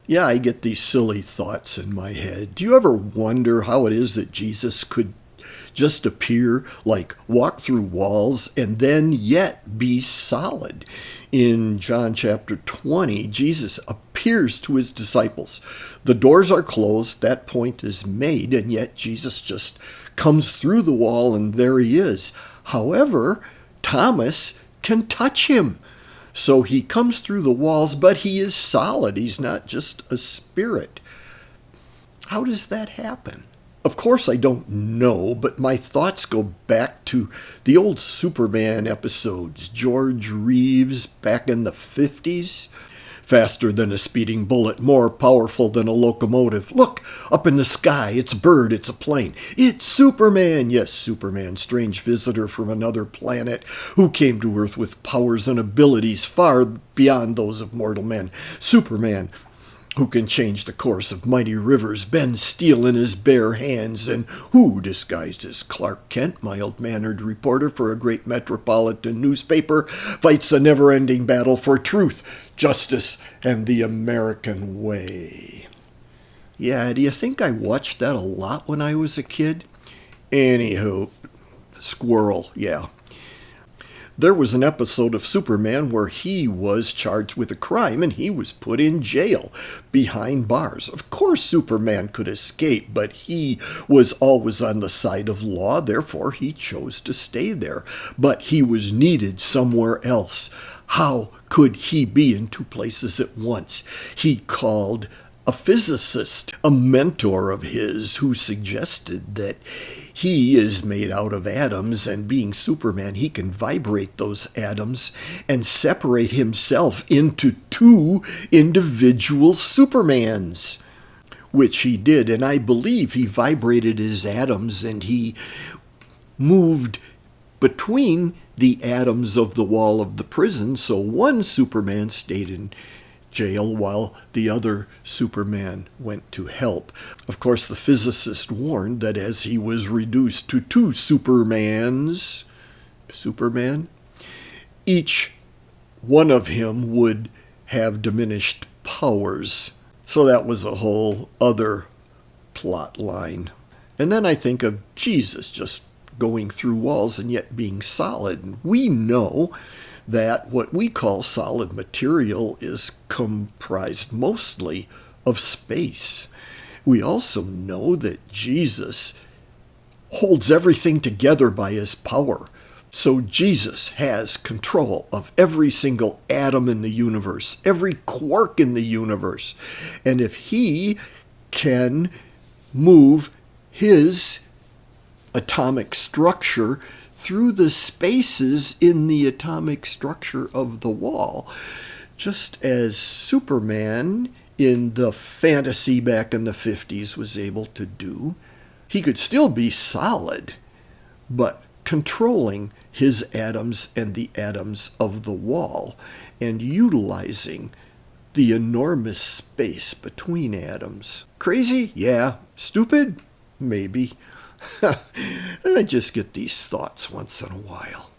Yeah, I get these silly thoughts in my head. Do you ever wonder how it is that Jesus could just appear, like walk through walls, and then yet be solid? In John chapter 20, Jesus appears to his disciples. The doors are closed, that point is made, and yet Jesus just comes through the wall and there he is. However, Thomas can touch him. So he comes through the walls, but he is solid. He's not just a spirit. How does that happen? Of course, I don't know, but my thoughts go back to the old Superman episodes. George Reeves back in the 50s. Faster than a speeding bullet, more powerful than a locomotive. Look, up in the sky, it's a bird, it's a plane. It's Superman! Yes, Superman, strange visitor from another planet who came to Earth with powers and abilities far beyond those of mortal men. Superman, who can change the course of mighty rivers, bend steel in his bare hands, and who, disguised as Clark Kent, mild-mannered reporter for a great metropolitan newspaper, fights a never-ending battle for truth, justice, and the American way. Yeah, do you think I watched that a lot when I was a kid? Anywho, squirrel, yeah. There was an episode of Superman where he was charged with a crime and he was put in jail behind bars. Of course Superman could escape, but he was always on the side of law, therefore he chose to stay there. But he was needed somewhere else. How could he be in two places at once? He called a physicist, a mentor of his, who suggested that he is made out of atoms, and being Superman, he can vibrate those atoms and separate himself into two individual Supermans, which he did. And I believe he vibrated his atoms and he moved between the atoms of the wall of the prison, so one Superman stayed in jail while the other Superman went to help. Of course, the physicist warned that as he was reduced to two Superman, each one of him would have diminished powers. So that was a whole other plot line. And then I think of Jesus just going through walls and yet being solid. And we know that what we call solid material is comprised mostly of space. We also know that Jesus holds everything together by his power. So Jesus has control of every single atom in the universe, every quark in the universe. And if he can move his atomic structure through the spaces in the atomic structure of the wall, just as Superman in the fantasy back in the 50s was able to do, he could still be solid, but controlling his atoms and the atoms of the wall and utilizing the enormous space between atoms. Crazy? Yeah. Stupid? Maybe. I just get these thoughts once in a while.